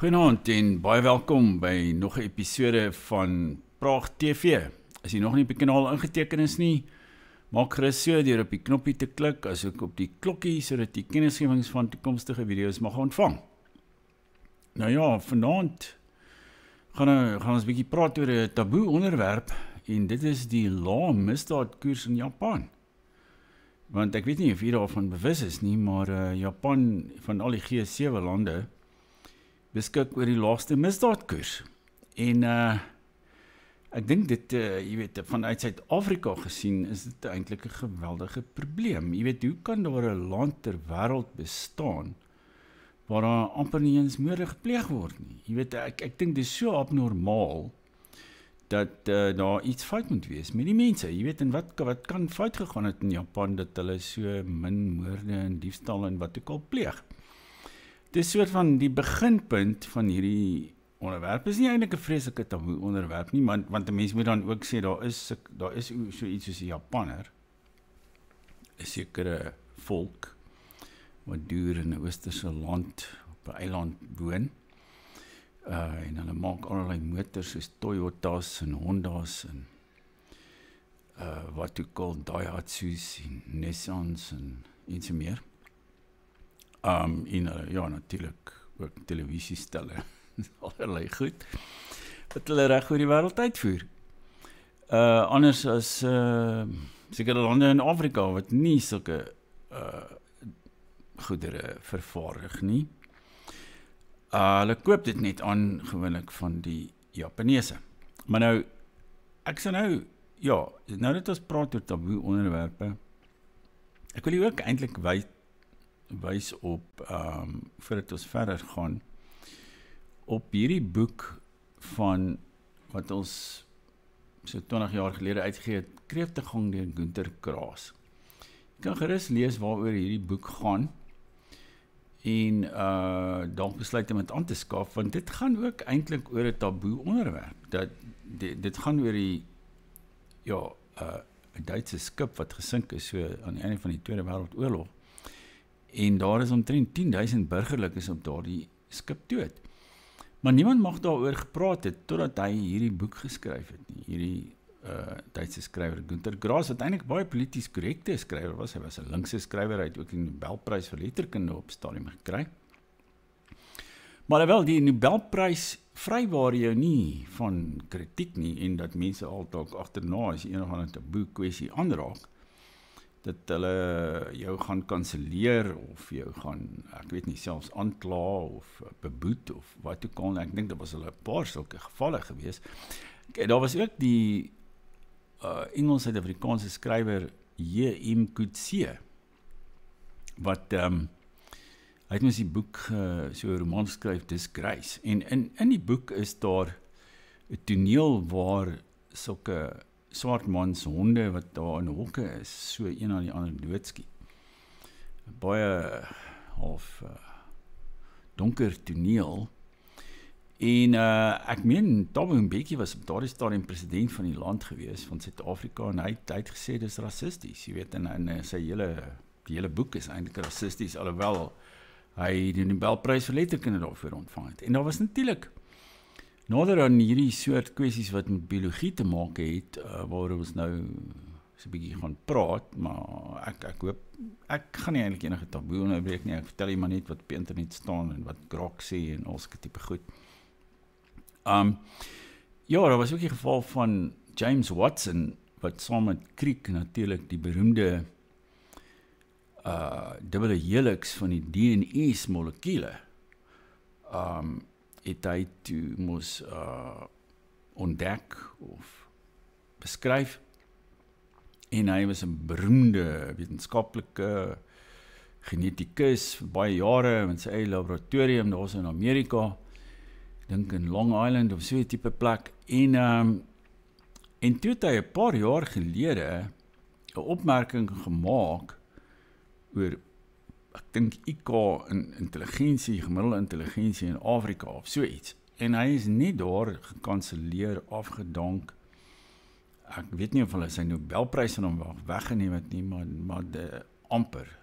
Goeienaand en baie welkom by nog 'n episode van Praag TV. As jy nog nie op die kanaal ingeteken is nie, maak gerus so deur op die knoppie te klik, asook op die klokkie sodat jy kennisgewings van toekomstige video's mag ontvang. Nou ja, vanaand gaan ons 'n bietjie praat oor 'n taboe onderwerp en dit is die lae misdaadkoers in Japan. Want ek weet nie of jy daarvan bewus is nie, maar Japan van al die G7 lande beskik oor die laagste misdaadkoers. En ek dink dit, jy weet, vanuit Suid-Afrika gesien is dit eintlik 'n geweldige probleem. Jy weet, hoe kan daar 'n land ter wêreld bestaan waar daar amper nie eens moorde gepleeg word nie? Jy weet, ek dink dit is so abnormaal dat daar iets fout moet wees met die mense. Jy weet, en wat kan fout gegaan het in Japan dat hulle so min moorde en diefstal en wat ook al pleeg? Dit is soort van die beginpunt van hierdie onderwerp. Is nie eintlik 'n vreeslike taboe onderwerp nie, want 'n mens moet dan ook sê daar is so iets soos 'n Japanner, 'n sekere volk wat deur in 'n oosterse land op 'n eiland woon. En hulle maak allerlei motors soos Toyotas en Hondas en wat ook al Daihatsus en Nissans en so meer. En ja, natuurlik ook televisiestelle, allerlei goed, wat hulle reg oor die wêreld uitvoer. Anders as sekere lande in Afrika wat nie sulke goedere vervaardig nie. Hulle koop dit net aan gewoonlik van die Japaneese. Maar nou, ek sê nou dat ons praat oor taboe onderwerpe, ek wil hier ook eintlik wys op, voordat ons verder gaan, op hierdie boek van wat ons so 20 jaar gelede uitgegee het, Kreeftegang deur Günter Grass. Jy kan gerus lees waaroor hierdie boek gaan en dalk besluit om dit aan te skaf, want dit gaan ook eintlik oor 'n taboe onderwerp. Dit gaan oor die 'n Duitse skip wat gesink is so aan die einde van die Tweede Wêreldoorlog. En daar is omtrent 10.000 burgerlikes op daardie skip dood. Maar niemand mag daaroor gepraat het totdat hy hierdie boek geskryf het nie. Hierdie Duitse skrywer Günter Grass, wat eintlik baie polities korrekte skrywer was. Hy was 'n linkse skrywer, hy het ook die Nobelprys vir letterkunde op stadium gekry. Maar alhoewel die Nobelprys vrywaar jou nie van kritiek nie en dat mense altyd agterna as een of ander taboe kwessie aanraak, dat hulle jou gaan kanselleer of jou gaan, ek weet nie, selfs aankla of beboet of wat ook al. Ek dink daar was hulle 'n paar sulke gevalle gewees. Daar was ook die Engels-Suid-Afrikaanse skrywer J.M. Coetzee, wat hy het mos die boek so 'n roman geskryf, Disgrace. En in die boek is daar 'n toneel waar sulke swartmans honde wat daar in hokke is, so een aan die ander doodskiet. Baie half donker toneel. En ek meen Thabo Mbeki was op daardie stadium president van die land gewees, van Suid-Afrika, en hy het gesê dis rassisties, jy weet, en sy die hele boek is eintlik rassisties, alhoewel hy die Nobelprys vir letterkunde daarvoor ontvang het. En daar was natuurlik nader aan hierdie soort kwessies wat met biologie te maak het, waaroor ons nou so 'n bietjie gaan praat, maar ek hoop, ek gaan nie eintlik enige taboe onderbreek nie, ek vertel jy maar net wat op die internet staan en wat Grok sê en al sulke tipe goed. Daar was ook die geval van James Watson, wat saam met Crick natuurlik die beroemde dubbele helix van die DNS molekule het hy toe moes ontdek of beskryf, en hy was 'n beroemde wetenskaplike genetikus vir baie jare met sy eie laboratorium daar in Amerika, dink in Long Island of so 'n tipe plek, en toe het hy 'n paar jaar gelede 'n opmerking gemaak oor, ek dink IQ in intelligensie, gemiddelde intelligensie in Afrika of so iets. En hy is nie daar gekanselleer, afgedank. Ek weet nie of hulle sy Nobelprys van hom weggeneem het nie, maar amper.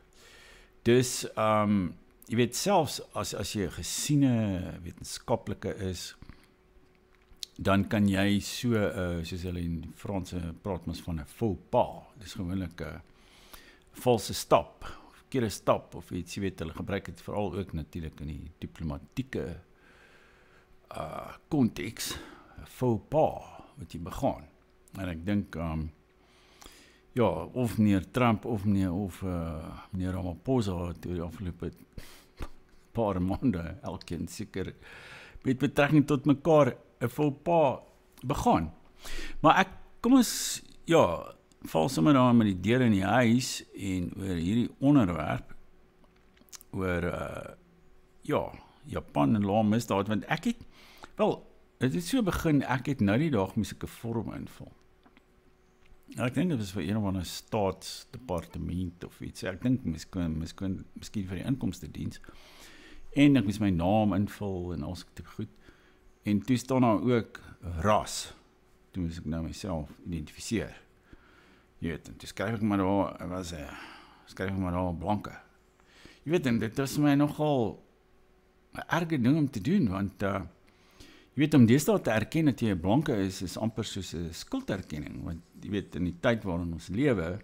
Dus jy weet selfs as jy 'n gesiene wetenskaplike is, dan kan jy so soos hulle in Frans praat mens van 'n faux pas. Dis gewoonlik 'n valse stap, verkeerde stap of iets, jy weet, hulle gebruik dit veral ook natuurlik in die diplomatieke konteks, 'n faux pas wat jy begaan. En ek dink ja, of meneer Trump of meneer Ramaphosa het oor die afgelope paar maande elkeen seker met betrekking tot mekaar 'n faux pas begaan. Maar kom ons val sommer daar met die deur in die huis en oor hierdie onderwerp oor Japan en lae misdaad, want dit het so begin, ek het nou die dag moes ek 'n vorm invul. En ek dink dit was vir een of ander staatsdepartement of iets. Ek dink miskien vir die inkomstediens. En ek moes my naam invul en alles goed. En toe staan daar ook ras. Toe moes ek nou myself identifiseer. Jy weet, en toe skryf ek maar daar blanke. Jy weet, en dit was my nogal 'n erge ding om te doen, want jy weet, om deesdae te erken dat jy 'n blanke is amper soos 'n skulderkenning, want jy weet, in die tyd waarin ons lewe,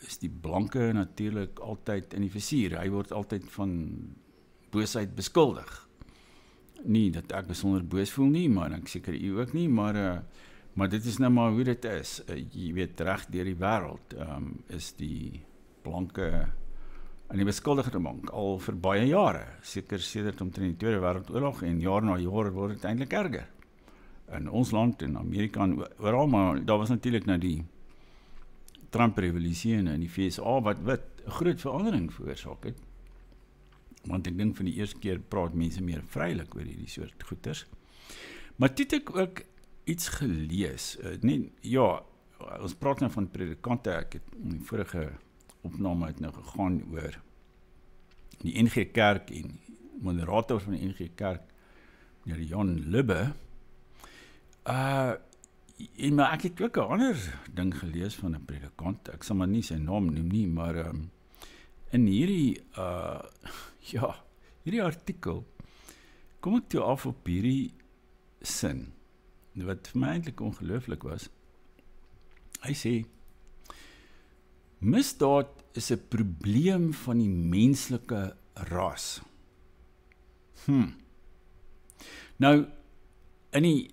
is die blanke natuurlik altyd in die vizier. Hy word altyd van boosheid beskuldig. Nie dat ek besonder boos voel nie, maar ek seker u ook nie, maar dit is nou maar hoe dit is. Jy weet, reg deur die wêreld is die blanke in die beskuldigde bank al vir baie jare, seker sedert omtrent die Tweede Wêreldoorlog, en jaar na jaar word dit eintlik erger. In ons land, in Amerika en oral, maar daar was natuurlik nou die Trump-revolusie in die VSA wat 'n groot verandering veroorsaak het. Want ek dink vir die eerste keer praat mense meer vrylik oor hierdie soort goeters. Maar toe het ek ook iets gelees. Ons praat nou van predikante. Ek het in die vorige opname het nou gegaan oor die NG Kerk en moderator van die NG Kerk, meneer Jan Lubbe. Maar ek het ook 'n ander ding gelees van 'n predikant. Ek sal maar nie sy naam noem nie, maar in hierdie hierdie artikel kom ek toe af op hierdie sin wat vir my eintlik ongelooflik was. Hy sê misdaad is 'n probleem van die menslike ras. Nou, in die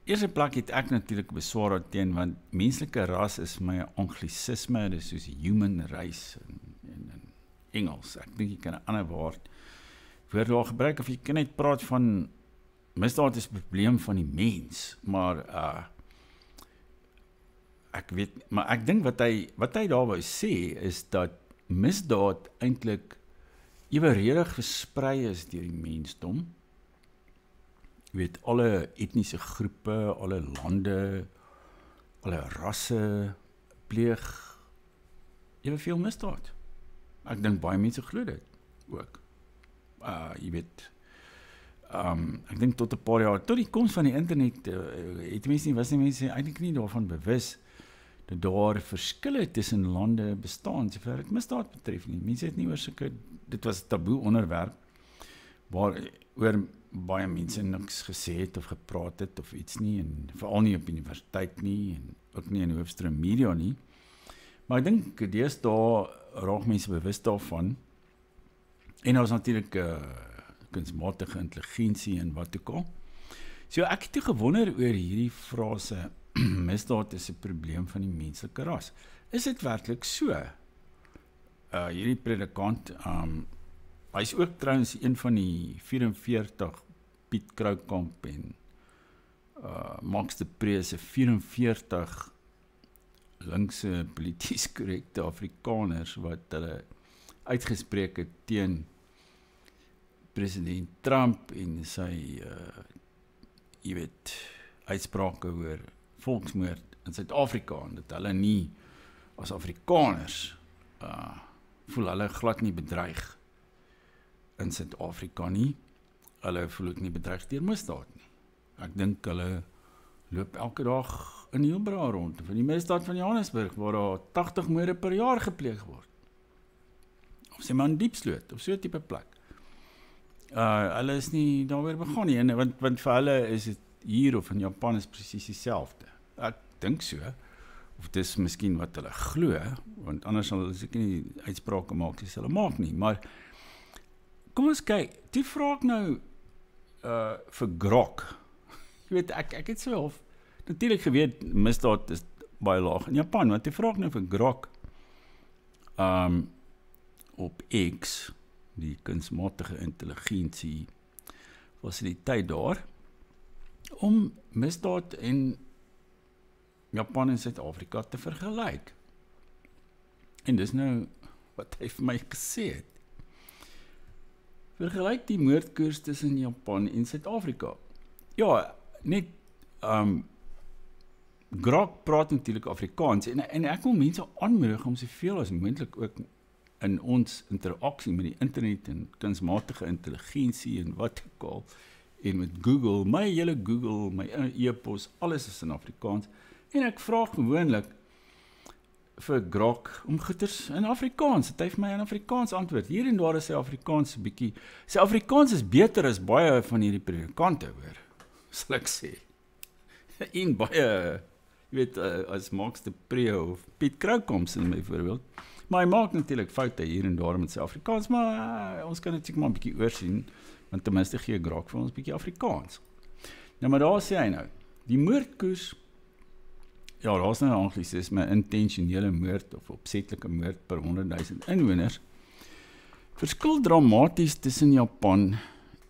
eerste plek het ek natuurlik beswaar daarteen, want menslike ras is my anglisisme, dis soos human race in Engels. Ek dink jy kan 'n ander woord daar gebruik, of jy kan net praat van misdaad is 'n probleem van die mens, maar ek dink wat hy daar wou sê is dat misdaad eintlik eweredig versprei is deur die mensdom. Jy weet, alle etniese groepe, alle lande, alle rasse pleeg eweveel misdaad. Ek dink baie mense glo dit ook. Jy weet, ek dink tot 'n paar jaar, tot die koms van die internet, was die mense eintlik nie daarvan bewus dat daar verskille tussen lande bestaan, sover dit misdaad betref nie. Mense het nie oor dit was 'n taboe onderwerp, waaroor baie mense niks gesê het of gepraat het of iets nie, en veral nie op universiteit nie, en ook nie in hoofstroom media nie. Maar ek dink deesdae raak mense bewus daarvan, en daar is natuurlik kunsmatige intelligensie en wat ook al. So ek het toe gewonder oor hierdie frase, misdaad is 'n probleem van die menslike ras. Is dit werklik so? Hierdie predikant, hy is ook trouwens een van die 44, Piet Kroukamp en Max de Pre se 44 linkse polities korrekte Afrikaners wat hulle uitgespreek het teen president Trump en sy uitsprake oor volksmoord in Suid-Afrika, en dat hulle nie as Afrikaners voel hulle glad nie bedreig in Suid-Afrika nie. Hulle voel ook nie bedreig deur misdaad nie. Ek dink hulle loop elke dag in Hilbra rond, van die misdaad van Johannesburg, waar daar 80 moorde per jaar gepleeg word. sê maar in Diepsloot, of so 'n tipe plek. Hulle is nie daaroor begaan nie, want vir hulle is dit hier of in Japan is presies dieselfde. Ek dink so, of dis miskien wat hulle glo, want anders sal hulle seker nie uitsprake maak as hulle maak nie, maar kom ons kyk, toe vra ek nou vir grok. Jy weet, ek het so half, natuurlik geweet, misdaad is baie laag in Japan, want toe vra ek nou vir grok, op X, die kunsmatige intelligensie fasiliteit daar, om misdaad in Japan en Suid-Afrika te vergelyk. En dis nou wat hy vir my gesê het. Vergelyk die moordkoers tussen Japan en Suid-Afrika. Ja, net Grok praat natuurlik Afrikaans en ek wil mense aanmoedig om soveel as moontlik ook in ons interaksie met die internet en kunsmatige intelligensie en wat ook al, en met Google, my hele Google, my e-pos, alles is in Afrikaans, en ek vra gewoonlik vir Grok om goeders in Afrikaans, het hy vir my in Afrikaans antwoord, hier en daar is sy Afrikaans bietjie, sy Afrikaans is beter as baie van hierdie predikante hoor, sal ek sê, en baie, jy weet, as Max de Pre of Piet Kroukamp in my voorbeeld, maar hy maak natuurlik foute hier en daar met sy Afrikaans, maar ons kan natuurlijk maar 'n bietjie oorsien, want ten minste gee Grok vir ons 'n bietjie Afrikaans. Nou, maar daar sê hy nou, die moordkoers, ja, daar is nou 'n anglisisme, intentionele moord of opsetlike moord per 100.000 inwoners, verskil dramaties tussen Japan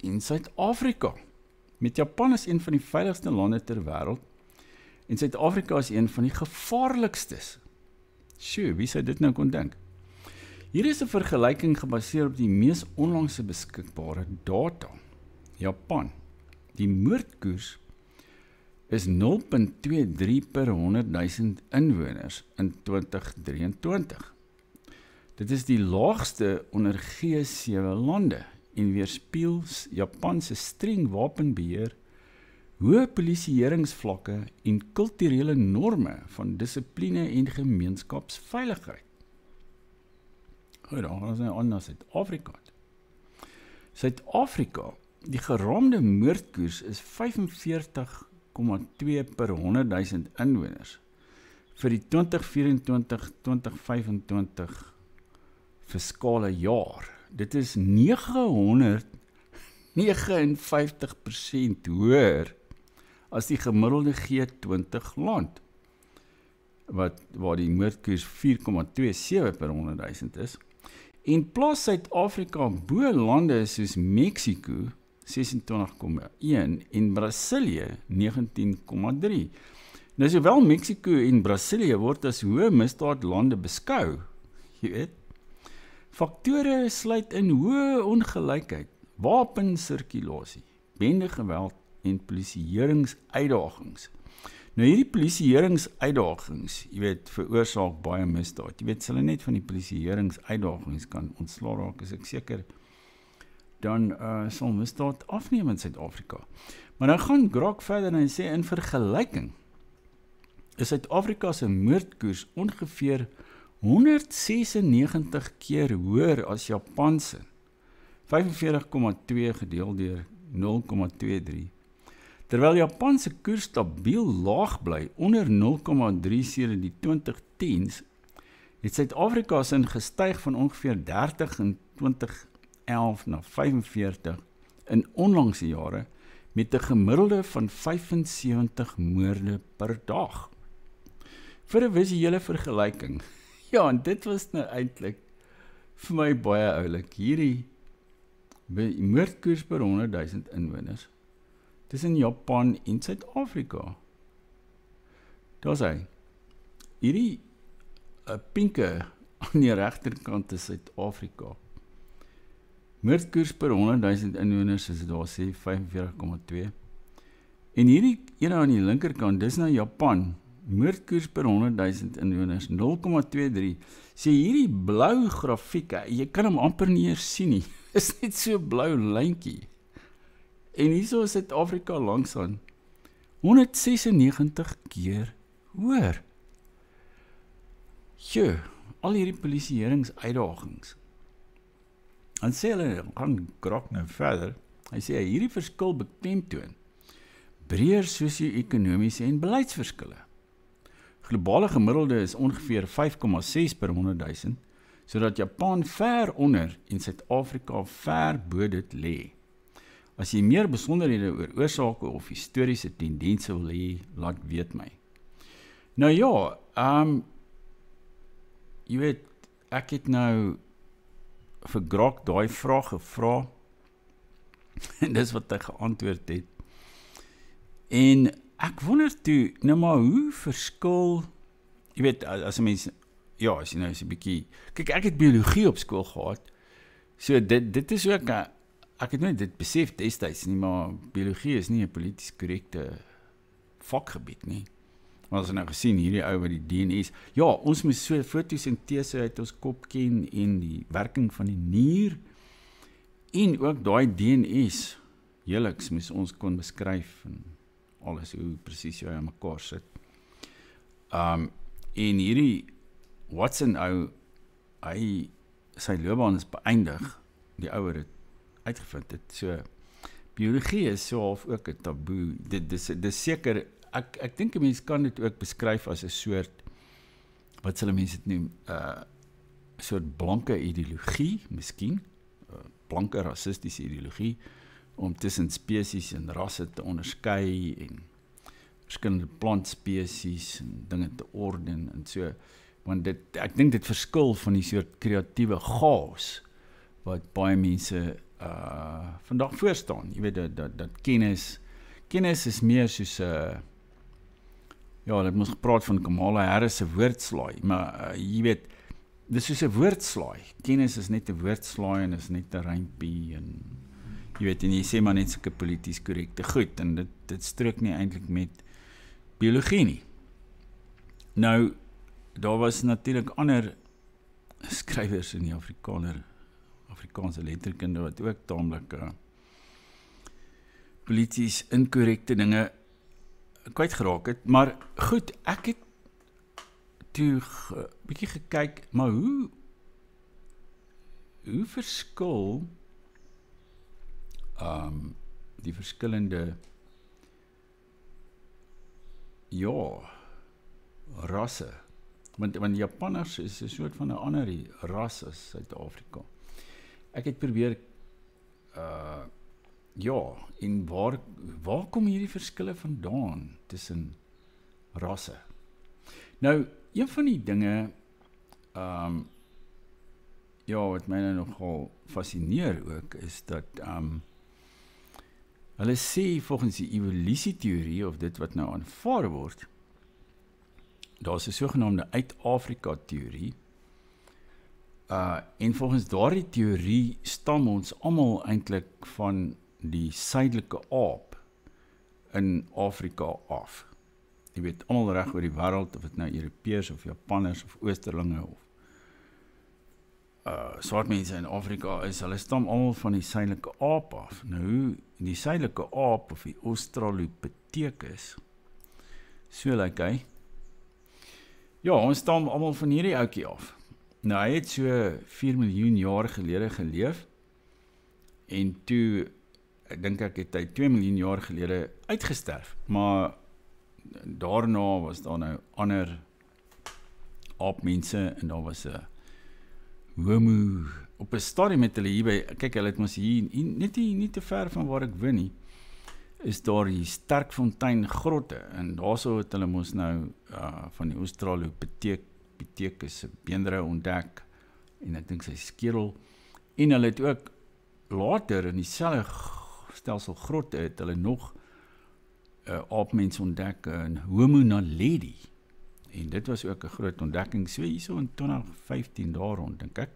en Suid-Afrika. Met Japan is een van die veiligste lande ter wêreld, en Suid-Afrika is een van die gevaarlikstes. Sjoe, wie sou dit nou kon dink? Hier is 'n vergelyking gebaseer op die mees onlangse beskikbare data. Japan, die moordkoers is 0,23 per 100.000 inwoners in 2023. Dit is die laagste onder G7 lande en weerspieël Japan se streng wapenbeheer, hoë polisieeringsvlakke en kulturele norme van dissipline en gemeenskapsveiligheid. Goed, dan gaan ons nou aan na Suid-Afrika. Suid-Afrika, die geraamde moordkoers is 45,2 per 100.000 inwoners vir die 2024-2025 fiskale jaar. Dit is 959% hoër as die gemiddelde G20 land, waar die moordkoers 4,27 per 100.000 is, en plaas Suid-Afrika bo lande soos Mexico 26,1 en Brasilië 19,3. Nou sowel Mexico en Brasilië word as hoë misdaadlande beskou, jy weet. Faktore sluit in hoë ongelykheid, wapensirkulasie, bendegeweld en polisieeringsuitdagings. Nou hierdie polisieeringsuitdagings, jy weet, veroorsaak baie misdaad. Jy weet, as hulle net van die polisieeringsuitdagings kan ontslaa raak, is ek seker, dan sal misdaad afneem in Suid-Afrika. Maar dan gaan Grok verder en hy sê, in vergelyking, is Suid-Afrika se moordkoers ongeveer 196 keer hoër as Japanse, 45,2 gedeel deur 0,23. Terwyl Japanse koers stabiel laag bly, onder 0,3 sedert die 2010s, het Suid-Afrika se gestyg van ongeveer 30 in 2011 na 45 in onlangse jare, met 'n gemiddelde van 75 moorde per dag. Vir 'n visuele vergelyking, ja, en dit was nou eintlik vir my baie oulik, hierdie moordkoers per 100.000 inwoners, tussen Japan en Suid-Afrika. Daar is hy. Hierdie pinke aan die regterkant is Suid-Afrika. Moordkoers per 100.000 inwoners is daar sê 45,2. En hierdie ene aan die linkerkant, dis nou Japan. Moordkoers per 100.000 inwoners 0,23. Sê hierdie blou grafiek, jy kan hom amper nie eers sien nie. Is net so blou lyntjie. En hierso is Suid-Afrika langsaan 196 keer hoër. Jo, al hierdie polisieeringsuitdagings. Dan sê hulle, gaan Grok nou verder, hy sê, hierdie verskil beklemtoon breër sosio-ekonomiese en beleidsverskille. Globale gemiddelde is ongeveer 5,6 per 100.000, sodat Japan ver onder en Suid-Afrika ver bo dit lê. As jy meer besonderhede oor oorsake of historiese tendense wil hê, laat weet my. Nou ja, jy weet, ek het nou vir Grok daai vraag gevra, en dis wat hy geantwoord het. En ek wonder toe, nou maar hoe verskil, jy weet, as 'n mens, ja, as jy nou so 'n bietjie, kyk, ek het biologie op skool gehad, so dit is ook, ek het nooit dit besef destyds nie, maar biologie is nie 'n polities korrekte vakgebied nie. Maar ons het nou gesien, hierdie ou wat die DNS, ja, ons moet so fotosintese uit ons kop ken, en die werking van die nier, en ook daai DNS, heeliks moes ons kon beskryf, en alles, hoe presies jy aan mekaar sit. En hierdie Watson ou, sy loopbaan is beëindig, die ouer het uitgevind het, so, biologie is so half ook 'n taboe, dis seker, ek dink 'n mens kan dit ook beskryf as 'n soort, wat sal mense dit noem, 'n soort blanke ideologie, miskien, blanke rassistiese ideologie, om tussen spesies en rasse te onderskei, en verskillende plantspesies, en dinge te orden, en so, want ek dink dit verskil van die soort kreatiewe chaos, wat baie mense vandag voorstaan. Jy weet, dat kennis is meer soos, ja, dit moes gepraat van Kamala Harris se woordslaai, maar jy weet, dis soos 'n woordslaai. Kennis is net 'n woordslaai, en is net 'n rympie, en jy weet, en jy sê maar net sulke polities korrekte goed, en dit strook nie eintlik met biologie nie. Nou, daar was natuurlik ander skrywers in die Afrikaanse letterkunde, wat ook taamlik polities inkorrekte dinge kwyt geraak het, maar goed, ek het toe bietjie gekyk, maar hoe verskil die verskillende, ja, rasse, want Japanners is 'n soort van 'n ander ras as Suid-Afrika. Ek het probeer, ja, en waar kom hierdie verskille vandaan tussen rasse? Nou, een van die dinge, ja, wat my nou nogal fascineer ook, is dat, hulle sê volgens die evolusieteorie, of dit wat nou aanvaar word, daar is 'n sogenaamde uit-Afrika-teorie, en volgens daardie teorie stam ons almal eintlik van die suidelike aap in Afrika af. Jy weet, almal reg oor die wêreld, of dit nou Europeërs of Japanners of Oosterlinge of swart mense in Afrika is, hulle stam almal van die suidelike aap af. Nou, die suidelike aap of die Australopithecus, so lyk hy. Ja, ons stam almal van hierdie ouetjie af. Nou, hy het so 4 miljoen jaar gelede geleef, en toe, ek dink het hy 2 miljoen jaar gelede uitgesterf, maar daarna was daar nou ander aapmense, en daar was 'n homo, op 'n stadium met hulle hierby, kyk, hulle het mos hier, nie te ver van waar ek woon nie, is daar die Sterkfontein grotte, en daarso het hulle mos nou van die Australopithecus se beenderhou ontdek, en ek dink sy skedel, en hulle het ook later in dieselfde stelsel grotte het hulle nog aapmens ontdek, in Homo naledi, en dit was ook 'n groot ontdekking, so hierso in 2015 daar rond, dink ek.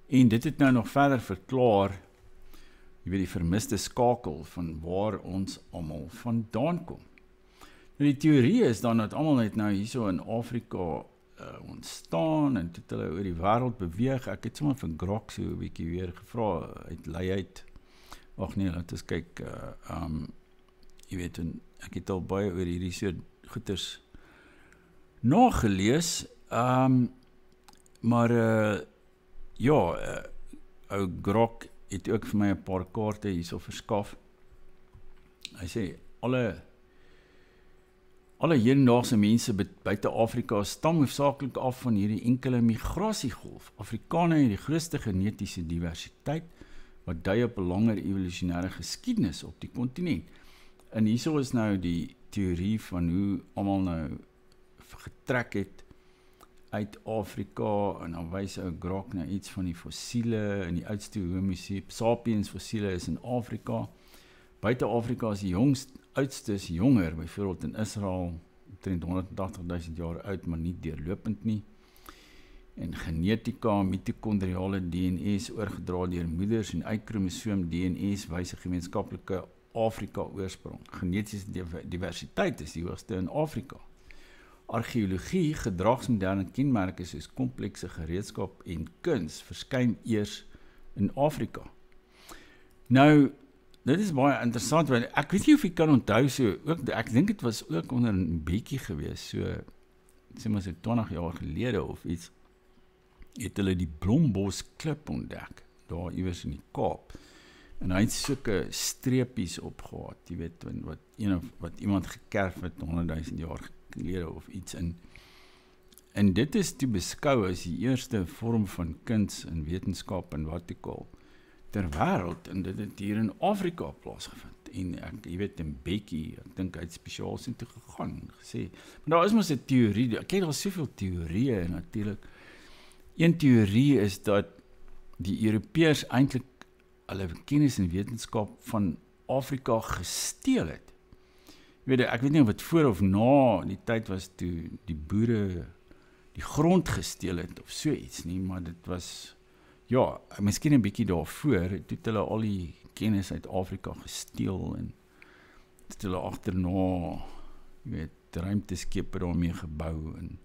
En dit het nou nog verder verklaar, jy weet, die vermiste skakel van waar ons almal vandaan kom. Nou die teorie is dan dat almal net nou hierso in Afrika ontstaan, en het hulle oor die wêreld beweeg. Ek het sommer van Grok so 'n bietjie weer gevra, uit Leiheid. Ag nee, laat ons kyk, jy weet, en ek het al baie oor hierdie soort goeters nagelees, maar ja, ou Grok het ook vir my 'n paar kaarte hierso verskaf. Hy sê, alle hedendaagse mense buite Afrika stam hoofsaaklik af van hierdie enkele migrasiegolf. Afrikane het die grootste genetiese diversiteit, wat dui op 'n langer evolusionêre geskiedenis op die kontinent. En hierso is nou die teorie van hoe almal nou getrek het uit Afrika, en dan wys ou Grok na iets van die fossiele, en die oudste Homo sapiens fossiele is in Afrika. Buite Afrika is die oudstes jonger, byvoorbeeld in Israel, omtrent 180.000 jaar oud, maar nie deurlopend nie. En genetika, mitokondriale DNA is oorgedra deur moeders en Y-kromosoom DNA's wys 'n gemeenskaplike Afrika oorsprong. Genetiese diversiteit is die hoogste in Afrika. Argeologie, gedragsmoderne kenmerke soos komplekse gereedskap en kuns verskyn eers in Afrika. Nou, dit is baie interessant, want ek weet nie of jy kan onthou so, ek dink dit was ook onder 'n bietjie gewees, so, sê maar so 20 jaar gelede of iets, het hulle die Blombos klip ontdek, daar iewers in die Kaap. En hy het sulke streepies opgehad, jy weet, wat iemand gekerf het 100.000 jaar gelede of iets. En dit is toe beskou as die eerste vorm van kuns en wetenskap en wat ook al ter wêreld, en dit het hier in Afrika plaasgevind. En jy weet, in Bekkie, ek dink hy het spesiaal sin toe gegaan, gesê. Maar daar is mos 'n teorie, kyk, daar is soveel teorieë natuurlik. Een teorie is dat die Europeërs eintlik hulle kennis en wetenskap van Afrika gesteel het. Ek weet nie of het voor of na die tyd was toe die boere die grond gesteel het of so iets nie, maar dit was, ja, miskien 'n bietjie daarvoor, toe het hulle al die kennis uit Afrika gesteel en het hulle agterna, jy weet, ruimteskepe daarmee gebou en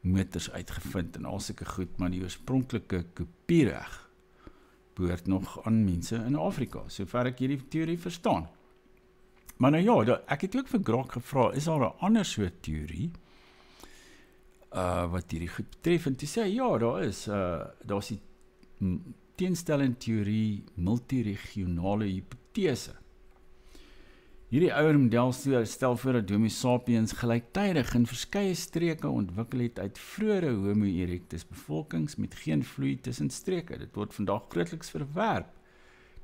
motors uitgevind en al sulke goed, maar die oorspronklike kopiereg behoort nog aan mense in Afrika, sover ek hierdie teorie verstaan. Maar nou ja, ek het ook vir Grok gevra, is daar 'n ander soort teorie wat hierdie goed betref, en toe sê hy, ja, daar is die teenstellende teorie multiregionale hipotese. Hierdie ouer model stel voor dat Homo sapiens gelyktydig in verskeie streke ontwikkel het uit vroeëre Homo erectus bevolkings met geen vloei tussen streke. Dit word vandag grootliks verwerp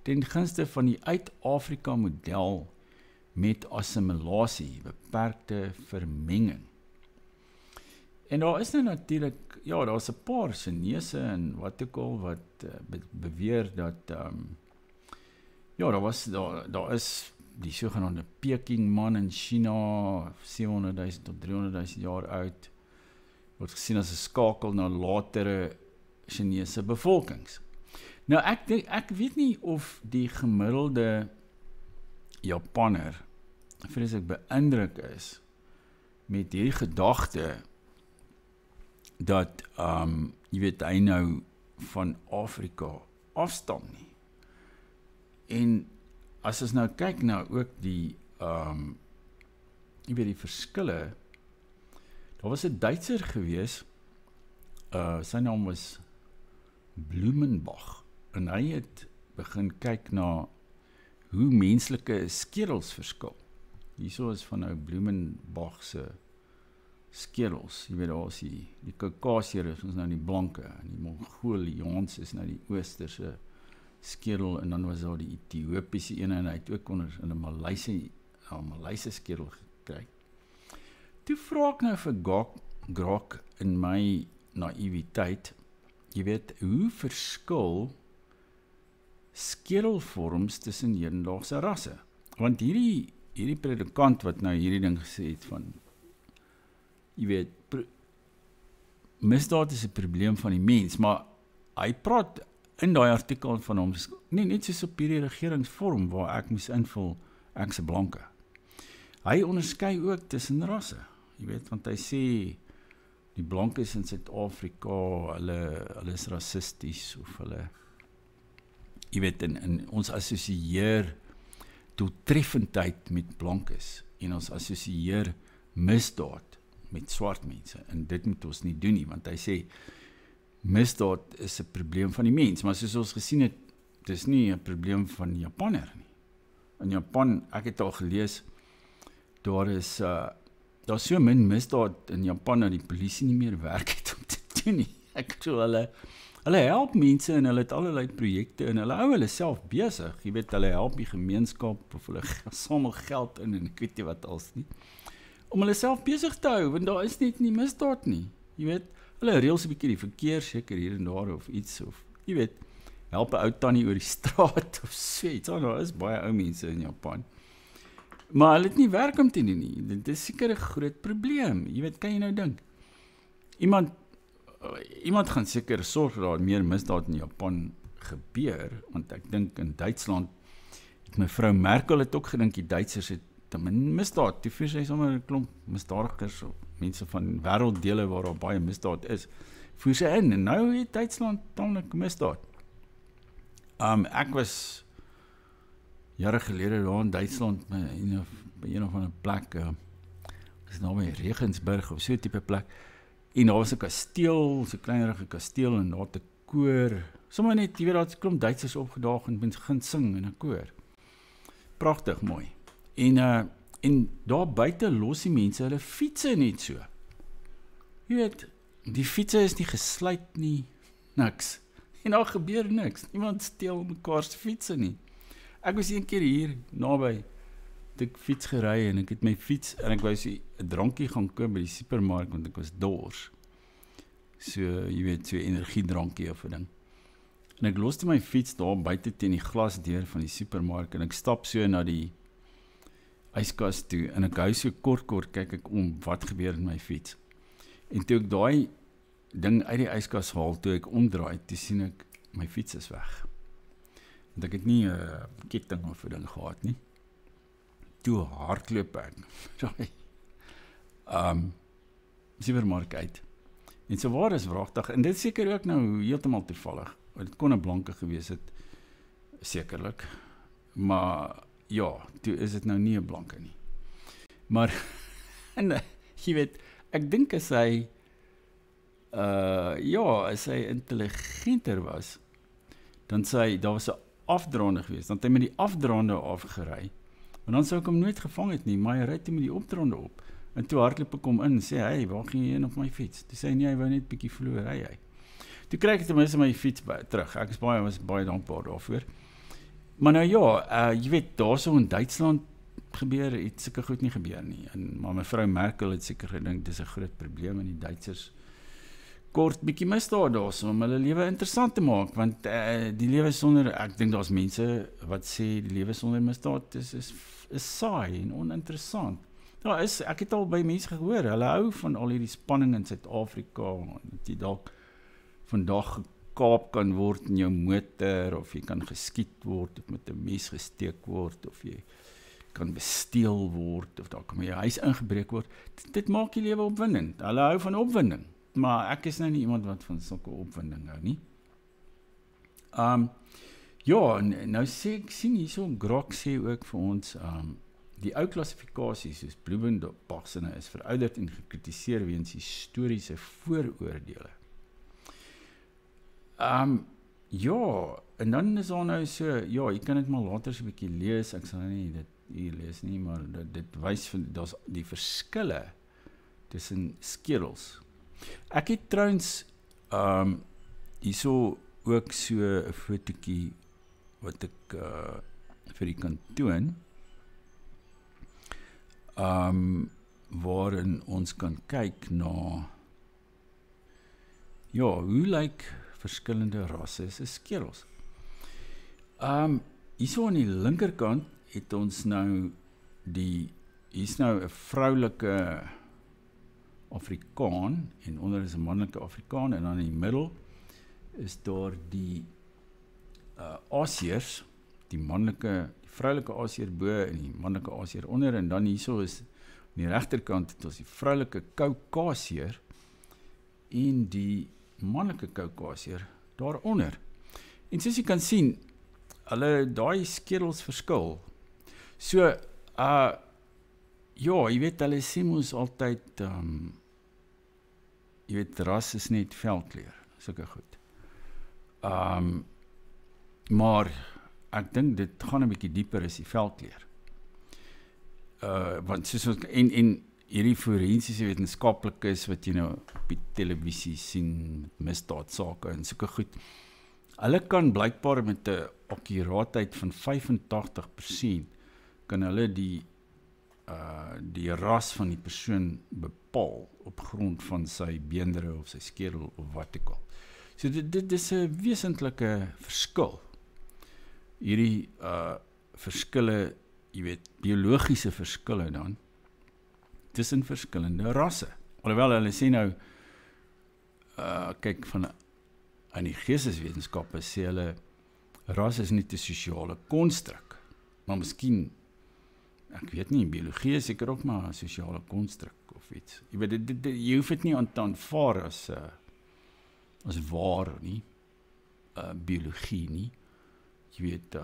ten gunste van die uit-Afrika model met assimilasie, beperkte vermenging. En daar is nou natuurlik, ja, daar is 'n paar Chinese en wat ook al wat beweer dat ja, daar is die sogenaamde Peking man in China, 700.000 tot 300.000 jaar oud, word gesien as 'n skakel na latere Chinese bevolkings. Nou ek weet nie of die gemiddelde Japaner vreeslik beïndruk is met hierdie gedagte dat jy weet, hy nou van Afrika afstam nie. En as ons nou kyk na ook die jy weet, die verskille, daar was 'n Duitser gewees, sy naam was Blumenbach, en hy het begin kyk na hoe menslike skedels verskil. Hierso is van nou Blumenbach se skedels, jy weet, daar is die Kaukasiërs, ons nou die blanke, en die Mongolians is nou die oosterse skedel, en dan was daar die Ethiopiese ene, en hy het ook onder in 'n Malayse skedel gekry. Toe vra ek nou vir Grok in my naïwiteit, jy weet, hoe verskil skedelvorms tussen hedendaagse rasse? Want hierdie predikant wat nou hierdie ding gesê het van, jy weet, misdaad is 'n probleem van die mens, maar hy praat in daai artikel van hom, nie net soos op hierdie regeringsvorm waar ek moes invul, ek is 'n blanke. Hy onderskei ook tussen rasse, jy weet, want hy sê, die blankes in Suid-Afrika, hulle is rassisties, of hulle, jy weet, en ons assosieer doeltreffendheid met blankes, en ons assosieer misdaad met swart mense, en dit moet ons nie doen nie, want hy sê, misdaad is 'n probleem van die mens, maar soos ons gesien het, dis nie 'n probleem van die Japaner nie. In Japan, ek het al gelees, daar's so min misdaad in Japan dat die polisie nie meer werk het om te doen nie. Ek bedoel, hulle help mense en hulle het allerlei projekte en hulle hou hulle self besig. Jy weet, hulle help die gemeenskap of hulle samel geld in en ek weet nie wat als nie. Om hulle self besig te hou, want daar is net nie misdaad nie. Jy weet, hulle reël so 'n bietjie die verkeer seker hier en daar of iets of jy weet, help 'n ou tannie oor die straat of so iets. Daar is baie ou mense in Japan. Maar hulle het nie werk om te doen nie. Dit is seker 'n groot probleem. Jy weet, kan jy nou dink? Iemand gaan seker sorg dat daar meer misdaad in Japan gebeur, want ek dink in Duitsland het mevrou Merkel het ook gedink die Duitsers het te min misdaad. Toe vir sy sommer 'n klomp misdadigers of mense van wêrelddele waar daar baie misdaad is, voer sy in en nou het Duitsland tamelik misdaad. Ek was jare gelede daar in Duitsland by een of ander plek, is nou by Regensburg of so 'n tipe plek, en daar was 'n kasteel, so 'n kleinerige kasteel en daar het 'n koor, sommer net, jy weet, daar het 'n klomp Duitsers opgedaag en begin sing in 'n koor. Pragtig mooi. En daar buite los die mense hulle fietsse net so. Jy weet, die fietsse is nie gesluit nie, niks. En daar gebeur niks. Niemand steel mekaar se fietsse nie. Ek was een keer hier naby, het ek fiets gery en ek het my fiets en ek wou so 'n drankie gaan koop by die supermark want ek was dors. So, jy weet, so 'n energiedrankie of 'n ding. En ek los toe my fiets daar buite teen die glasdeur van die supermark en ek stap so na die yskas toe en ek hou so kort kyk ek om wat gebeur in my fiets. En toe ek daai ding uit die yskas haal, toe ek omdraai, toe sien ek my fiets is weg. Want ek het nie 'n ketting of 'n ding gehad nie. Toe hardloop ek daai supermark uit. En so waar is wragtig, en dit seker ook nou heeltemal toevallig. Dit kon 'n blanke gewees het, sekerlik. Maar ja, toe is dit nou nie 'n blanke nie. Maar en jy weet, ek dink as hy as hy intelligenter was, dan sê hy, daar was 'n afdraande gewees, dan het hy met die afdraande afgery, en dan sou ek hom nooit gevang het nie, maar hy ry toe met die opdraande op, en toe hardloop ek hom in, sê, hey, waar ging jy heen op my fiets? Toe sê hy, nee, hy wou net bietjie verloor, hy. Toe kry ek ten minste my fiets terug, ek was baie dankbaar daarvoor. Maar nou ja, jy weet, daar so in Duitsland gebeur, het seker goed nie gebeur nie, maar mevrou Merkel het seker gedink, dis 'n groot probleem, en die Duitsers kort bietjie misdaad daar, so om hulle lewe interessant te maak, want die lewe sonder, ek dink daar's mense wat sê, die lewe sonder misdaad is saai en oninteressant. Ja, ek het al by mense gehoor, hulle hou van al hierdie spanning in Suid-Afrika, dat jy dalk vandag gekaap kan word in jou motor, of jy kan geskiet word, of met 'n mes gesteek word, of jy kan besteel word, of daar kan jy huis ingebreek word. Dit maak die lewe opwindend. Hulle hou van opwinding. Maar ek is nou nie iemand wat van sulke opwinding hou nie. Ja, nou sien hierso, Grok sê ook vir ons, die ou klassifikasies soos Blumenbach is verouderd en gekritiseer weens historiese vooroordele. Ja, en dan is daar nou so, ja, jy kan dit maar later so 'n bietjie lees, ek sal nie dit hier lees nie, maar dit wys van, daar's die verskille tussen skedels. Ek het trouens hierso ook so 'n fotootjie wat ek vir u kan toon, waarin ons kan kyk na, ja, hoe lyk verskillende rasse se skedels. Hierso aan die linkerkant het ons nou hier's nou 'n vroulike Afrikaan en onder is 'n manlike Afrikaan, en dan in die middel is daar die Asiërs, die vroulike Asiër bo en die manlike Asiër onder, en dan hierso is aan die regterkant het ons die vroulike Kaukasiër en die manlike Kaukasiër daaronder. En soos jy kan sien, hulle daai skedels verskil. So, ja, jy weet, hulle sê mos altyd, jy weet, ras is net velkleur. sulke goed. Maar ek dink dit gaan 'n bietjie dieper as die velkleur. Want soos en hierdie forensiese wetenskaplikes wat jy nou op die televisie sien, met misdaadsake en sulke goed, hulle kan blykbaar met 'n akkuraatheid van 85% kan hulle die ras van die persoon bepaal op grond van sy beenderre of sy skedel of wat ook al. So dit is 'n wesentlike verskil. Hierdie verskille, jy weet, biologiese verskille dan, tussen verskillende rasse. Alhoewel hulle sê nou, kyk, in die geesteswetenskappe sê hulle, ras is nie 'n sosiale konstruk, maar miskien, ek weet nie, biologie is seker ook maar 'n sosiale konstruk of iets. Jy weet, jy hoef dit nie aan te aanvaar as waar nie, biologie nie. Jy weet,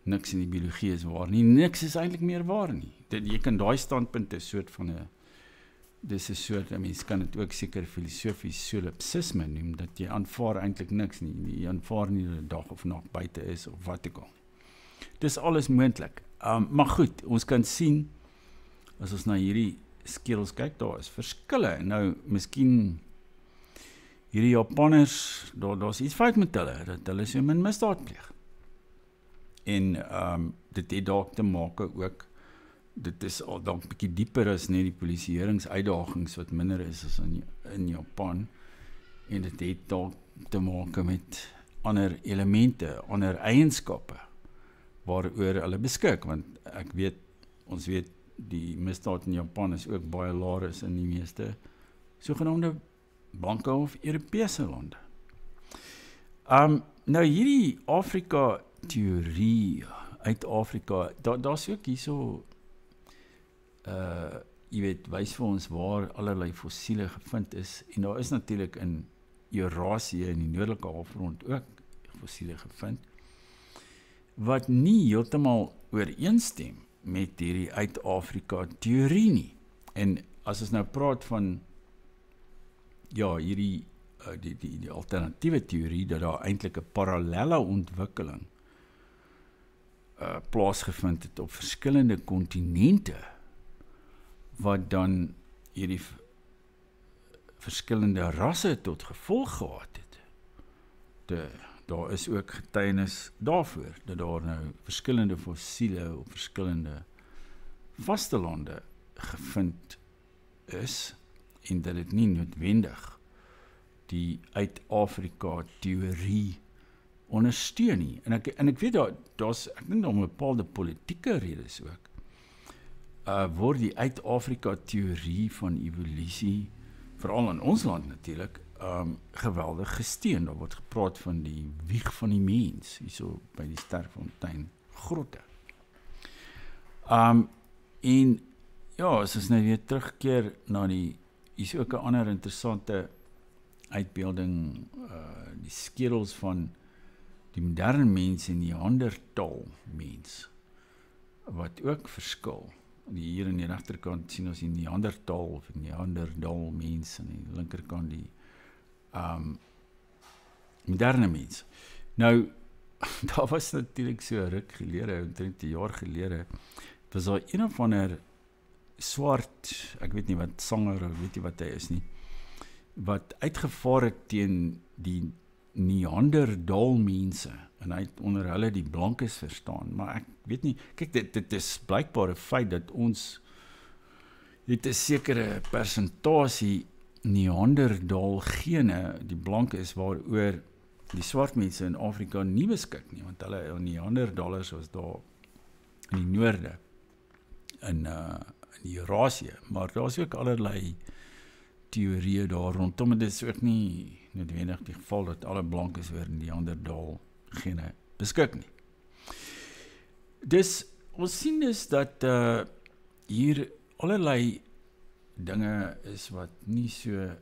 niks in die biologie is waar nie, niks is eintlik meer waar nie. Jy kan daai standpunt 'n soort van dis 'n soort, mens kan dit ook seker filosofies solipsisme noem, dat jy aanvaar eintlik niks nie, jy aanvaar nie dat 'n dag of nag buite is of wat ook al. Dis alles moontlik. Maar goed, ons kan sien, as ons na hierdie skedels kyk, daar is verskille. Nou, miskien hierdie Japanners, daar's iets fout met hulle, dat hulle so min misdaad pleeg. En dit het dalk te maak ook, dit is al dalk 'n bietjie dieper as net die polisieringsuitdagings wat minder is as in Japan, en dit het dalk te maak met ander elemente, ander eienskappe waaroor hulle beskik, want ons weet die misdaad in Japan is ook baie laer as in die meeste sogenaamde blanke of Europese lande. Nou hierdie Afrika teorie uit Afrika, daar's ook hierso jy weet, wys vir ons waar allerlei fossiele gevind is, en daar is natuurlik in Eurasië en die noordelike halfrond ook fossiele gevind, wat nie heeltemal ooreenstem met hierdie uit Afrika teorie nie. En as ons nou praat van hierdie die alternatiewe teorie, dat daar eintlik 'n parallelle ontwikkeling plaasgevind het op verskillende kontinente, wat dan hierdie verskillende rasse tot gevolg gehad het. Daar is ook getuienis daarvoor, dat daar nou verskillende fossiele op verskillende vastelande gevind is, en dat dit nie noodwendig die uit Afrika teorie ondersteun nie. En ek weet daar's, ek dink daar om bepaalde politieke redes ook, word die uit Afrika teorie van evolusie, veral in ons land natuurlik, geweldig gesteun. Daar word gepraat van die wieg van die mens, hierso by die Sterfontein grotte. En as ons nou weer terugkeer na hier's ook 'n ander interessante uitbeelding, die skedels van die moderne mens en die Neanderthal mens, wat ook verskil. Hier aan die regterkant sien ons die Neanderthal of die Neanderthal mens, en die linkerkant die moderne mens. Nou, daar was natuurlik so 'n ruk gelede, omtrent 'n jaar gelede, was daar een of ander swart, ek weet nie wat sanger, ek weet nie wat hy is nie, wat uitgevaar het teen die Neanderthal mense, en hy het onder hulle die blankes verstaan, maar ek weet nie, kyk, dit is blykbaar 'n feit dat ons het 'n sekere persentasie Neanderthal gene, die blanke is, waaroor die swart mense in Afrika nie beskik nie, want hulle Neanderthalers was daar in die noorde, in Eurasië, maar daar is ook allerlei teorieë daar rondom, en dit is ook nie noodwendig die geval dat alle blankes weer in Neanderthal gene beskik nie. Dus ons sien dus dat hier allerlei dinge is wat nie so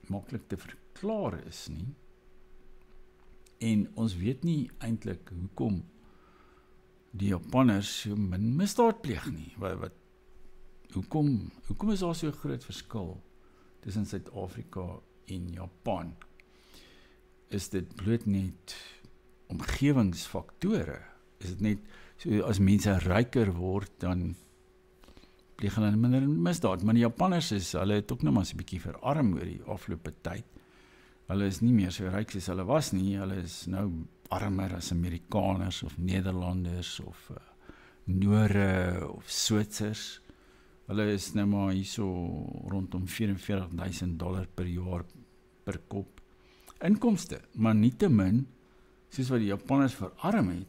maklik te verklaar is nie, en ons weet nie eintlik hoekom die Japanners so min misdaad pleeg nie. Hoekom is daar so 'n groot verskil tussen Suid-Afrika en Japan, is dit bloot net omgewingsfaktore. Is dit net, so as mense ryker word, dan pleeg hulle minder misdaad. Maar die Japanners hulle het ook nog maar so 'n bietjie verarm oor die afgelope tyd. Hulle is nie meer so ryk soos hulle was nie. Hulle is nou armer as Amerikaners of Nederlanders of Noore of Switsers. Hulle is nou maar hierso rondom $44,000 per jaar per kop inkomste. Maar nietemin, soos wat die Japanners verarm het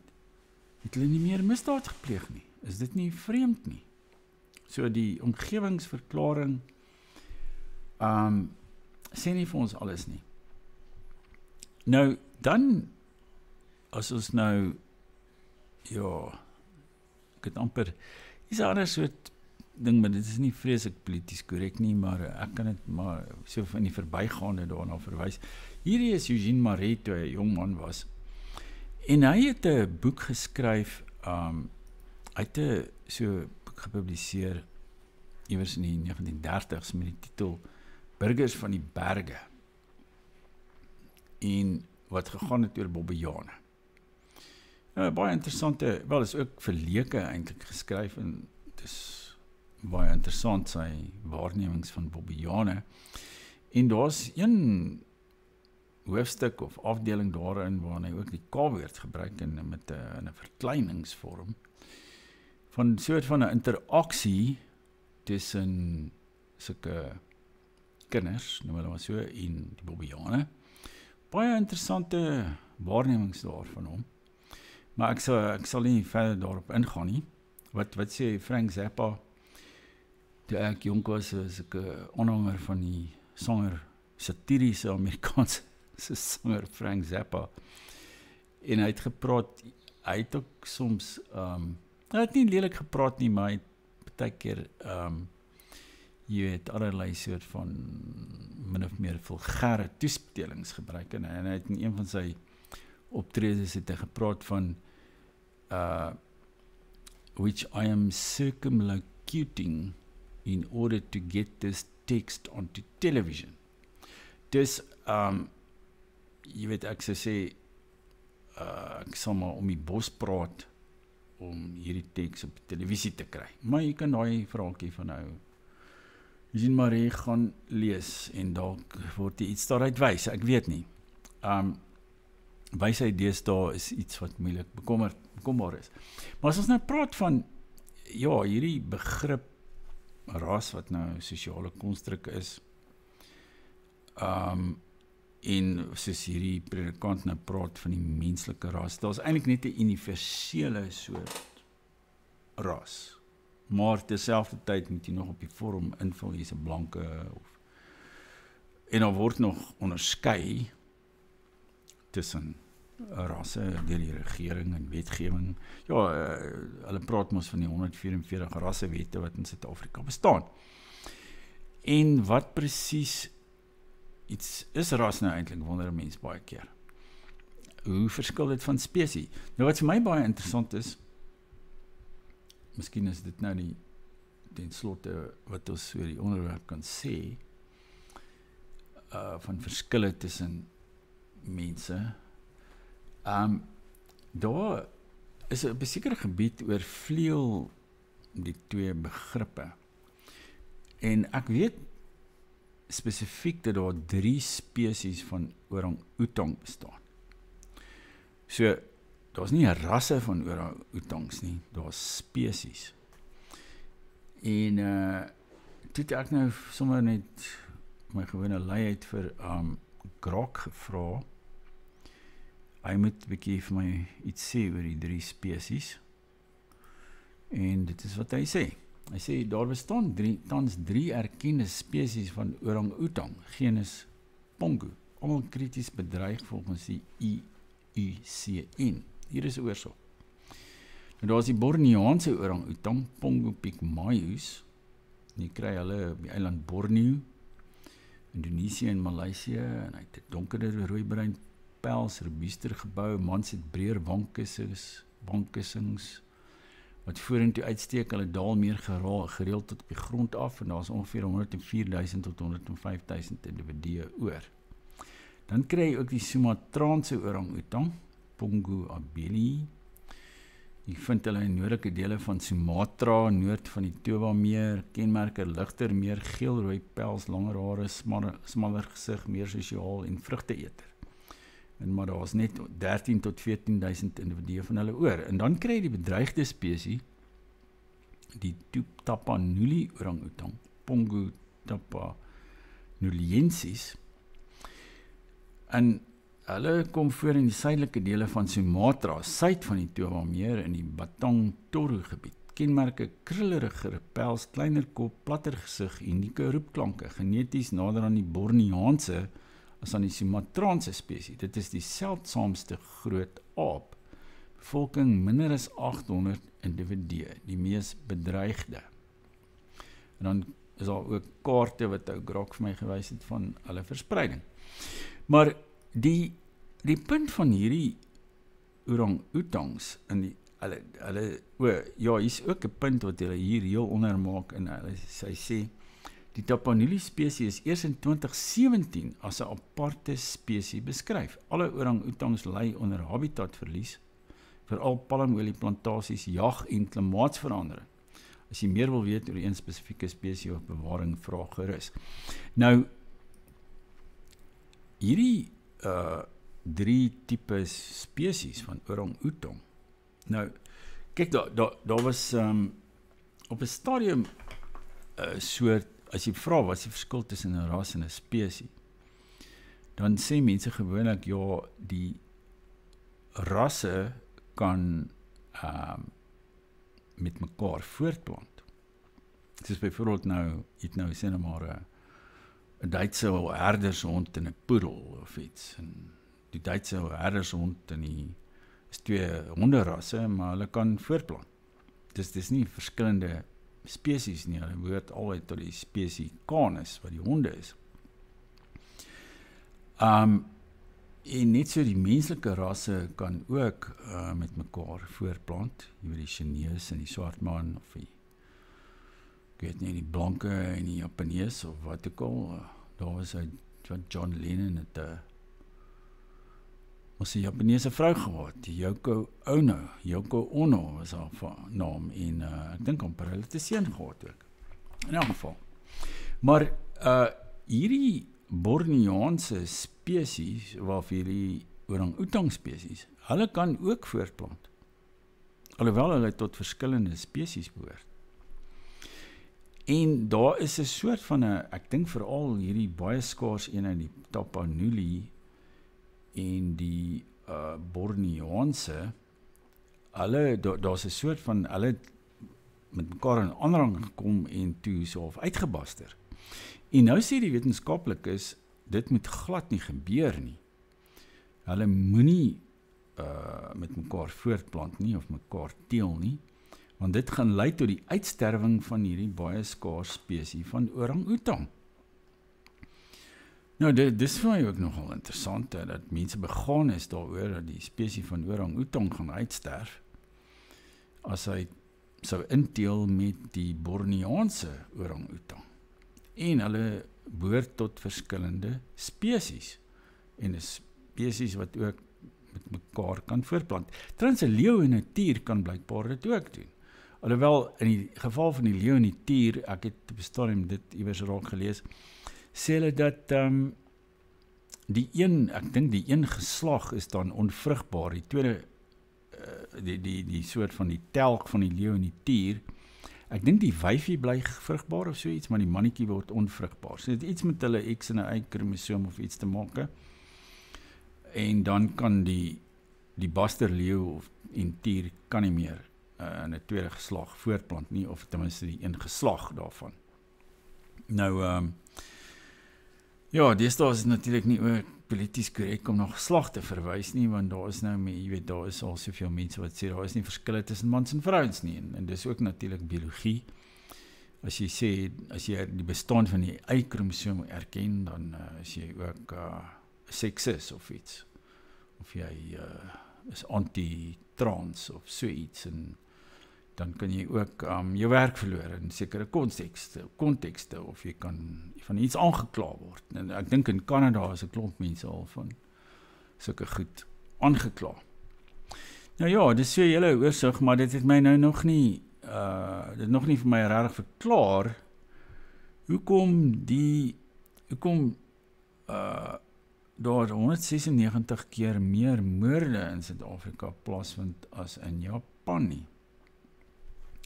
hulle nie meer misdaad gepleeg nie. Is dit nie vreemd nie? So die omgewingsverklaring sê nie vir ons alles nie. Nou, dan, as ons nou, ja, ek het amper, is 'n ander soort ding, maar dit is nie vreeslik polities korrek nie, maar ek kan dit maar so in die verbygaande daarna verwys. Hierdie is Eugene Marais toe hy 'n jong man was. En hy het 'n boek geskryf, hy het 'n so boek gepubliseer iewers in die 1930s met die titel Burgers van die Berge. En wat gegaan het oor Bobbejane. Baie interessante, wel is ook verleke eintlik geskryf en dit is baie interessant sy waarnemings van Bobbejane. En daar's een hoofstuk of afdeling daarin waarin hy ook die K-woord gebruik en met 'n verkleiningsvorm van 'n soort van 'n interaksie tussen sulke kinders, noem hulle maar so, en die Bobbejane. Baie interessante waarnemings daarvan hom. Maar ek sal nie verder daarop ingaan nie. Wat sê Frank Zappa? Toe ek jonk was, is ek 'n aanhanger van die sanger, satiriese Amerikaanse sanger Frank Zappa. En hy het gepraat, hy het ook soms, hy het nie lelik gepraat nie, maar hy het baie keer, jy weet, allerlei soort van min of meer vulgêre toespelings gebruik. En hy het in een van sy optredes het hy gepraat van which I am circumlocuting in order to get this text onto television. Dus, jy weet, ek sou sê, ek sal maar om die bos praat om hierdie teks op televisie te kry. Maar jy kan daai vraagkie van nou Eugene Marais gaan lees en dalk word jy iets daaruit wys, ek weet nie. Wysheid deesdae is iets wat moeilik bekombaar is. Maar as ons nou praat van, ja, hierdie begrip ras wat nou sosiale konstruk is, en soos hierdie predikant nou praat van die menslike ras, daar is eintlik net 'n universele soort ras. Maar terselfdertyd moet jy nog op die vorm invul, hier's 'n blanke, en dan word nog onderskei tussen rasse deur die regering en wetgewing. Ja, hulle praat mos van die 144 rassewette wat in Suid-Afrika bestaan. En wat presies iets is ras nou eintlik, wonder 'n mens baie keer. Hoe verskil dit van spesie? Nou wat vir my baie interessant is, miskien is dit nou die ten slotte wat ons oor die onderwerp kan sê, van verskille tussen mense. Daar is 'n besekerde gebied oor vleuel die twee begrippe. En ek weet spesifiek dat daar 3 spesies van orang-outang bestaan. So, daar's nie 'n rasse van orang-outangs nie, daar's spesies. En toe het ek nou sommer net my gewone luiheid vir Grok gevra. Hy moet 'n bietjie vir my iets sê oor die 3 spesies. En dit is wat hy sê. Hy sê daar bestaan tans 3 erkende spesies van orang-outang, genus Pongo, almal krities bedreig volgens die IUCN. Hier is 'n oorsaak. Nou daar is die Borneaanse orang-outang, Pongo pygmaeus. Jy kry hulle op die eiland Borneo, Indonesië en Maleisië, en hy het 'n donkerder rooibruin pels, robuuster gebou, mans het breër wankkussings, wat vorentoe uitsteek, hulle daal meer gereeld tot op die grond af en daar is ongeveer 104.000 tot 105.000 individue oor. Dan kry jy ook die Sumatraanse orang-outang, Pongo abeli. Jy vind hulle in noordelike dele van Sumatra, noord van die Toba-meer, kenmerke ligter, meer geel-rooi pels, langer hare, smaller gesig, meer sosiaal en vrugteeter. Maar daar is net 13 tot 14.000 individue van hulle oor. En dan kry jy die bedreigde spesie, die Tapanuli orang-outang, Pongo tapanuliensis. En hulle kom voor in die suidelike dele van Sumatra, suid van die Toba-meer in die Batang Toru gebied. Kenmerke krullerigere pels, kleiner kop, platter gesig, unieke roepklanke, geneties nader aan die Borneaanse as aan die Sumatraanse spesie. Dit is die seldsaamste groot aap. Bevolking minder as 800 individue, die mees bedreigde. En dan is daar ook kaarte wat ou Grok vir my gewys het van hulle verspreiding. Maar die punt van hierdie orang-outangs in hier is ook 'n punt wat hulle hier heel onder maak en sy sê die Tapanuli spesie is eers in 2017 as 'n aparte spesie beskryf. Alle orang-outangs ly onder habitatverlies, veral palmolieplantasies, jag en klimaatsverandering. As jy meer wil weet oor een spesifieke spesie of bewaring, vra gerus. Nou, hierdie 3 tipes spesies van orang-outang. Nou, kyk, daar was op 'n stadium soort, as jy vra wat is die verskil tussen 'n ras en 'n spesie, dan sê mense gewoonlik, ja, die rasse kan met mekaar voortplant. Soos byvoorbeeld nou, sê nou maar 'n Duitse herdershond en 'n poedel of iets. En die Duitse herdershond en is 2 honderasse, maar hulle kan voortplant. Dis nie verskillende spesies nie, hulle behoort altyd tot die spesie Canis, wat die honde is. En net so die menslike rasse kan ook met mekaar voortplant, jy weet die Chinese en die Swartman, of die, ek weet nie, die blanke en die Japanees, of wat ook al, daar was John Lennon het was 'n Japaneese vrou gehad, die Yoko Ono was haar naam, en ek dink amper hulle het 'n seun gehad ook, in elk geval. Maar hierdie Borneaanse spesies, waarvan hierdie orang-outang spesies, hulle kan ook voortplant, alhoewel hulle tot verskillende spesies behoort. En daar is 'n soort van ek dink veral hierdie baie skaars eenheid, die Tapanuli en die Borneaanse, daar's 'n soort van, hulle met mekaar in aanraking gekom en toe so uitgebaster. En nou sê die wetenskaplikes, dit moet glad nie gebeur nie. Hulle moenie met mekaar voortplant nie, of mekaar teel nie, want dit gaan lei tot die uitsterwing van hierdie baie skaars spesie van orang-outang. Nou, dis vir my ook nogal interessant, dat mense begaan is daaroor dat die spesie van orang-outang gaan uitsterf, as hy sou inteel met die Borneaanse orang-outang. En hulle behoort tot verskillende spesies, en 'n spesies wat ook met mekaar kan voortplant. Trouwens, 'n leeu en 'n tier kan blykbaar dit ook doen. Alhoewel, in die geval van die leeu en die tier, ek het op 'n stadium dit iewers raak gelees, sê hulle dat ek dink die een geslag is dan onvrugbaar, die tweede, die soort van die telk van die leeu en die tier, ek dink die wyfie bly vrugbaar of so iets, maar die mannetjie word onvrugbaar. So dit het iets met hulle X en 'n Y kromosoom of iets te maak, en dan kan die baster leeu en tier kan nie meer in 'n tweede geslag voortplant nie, of ten minste die een geslag daarvan. Nou, ja, deesdae is natuurlik nie ook polities korrek om na geslag te verwys nie, want daar is nou, jy weet, daar is al soveel mense wat sê, daar is nie verskille tussen mans en vrouens nie, en dis ook natuurlik biologie. As jy sê, as jy die bestaan van die Y-kromosoom erken, dan is jy ook seksis of iets, of jy is anti-trans of so iets, en dan kan jy ook jou werk verloor in sekere kontekste of jy kan van iets aangekla word. En ek dink in Kanada is 'n klomp mense al van sulke goed aangekla. Nou ja, dis so 'n hele oorsig, maar dit het my nou nog nie vir my regtig verklaar hoekom daar 196 keer meer moorde in Suid-Afrika plaasvind as in Japan nie.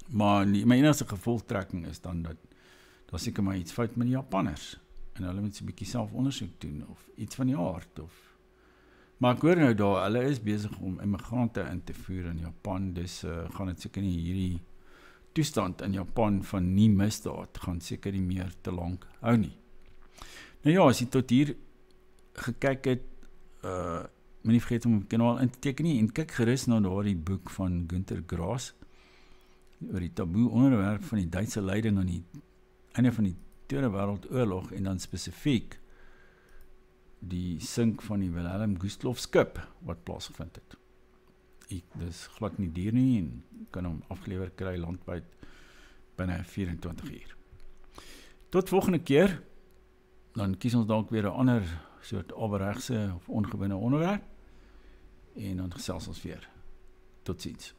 Maar my enigste gevolgtrekking is dan dat daar seker maar iets fout met die Japanners en hulle moet 'n bietjie self ondersoek doen of iets van die aard maar ek hoor nou daar, hulle is besig om immigrante in te voer in Japan, dus gaan dit seker nie hierdie toestand in Japan van nie misdaad gaan seker nie meer te lank hou nie. Nou ja, as jy tot hier gekyk het, moet nie vergeet om op die kanaal in te teken nie, en kyk gerus na daardie boek van Günter Grass oor die taboe onderwerp van die Duitse leiding aan die einde van die Tweede Wêreldoorlog en dan spesifiek die sink van die Wilhelm Gustloff skip wat plaasgevind het. Dis glad nie duur nie en kan hom afgelewer kry landwyd binne 24 uur. Tot volgende keer, dan kies ons dalk weer 'n ander soort averegse of ongewone onderwerp en dan gesels ons weer. Totsiens.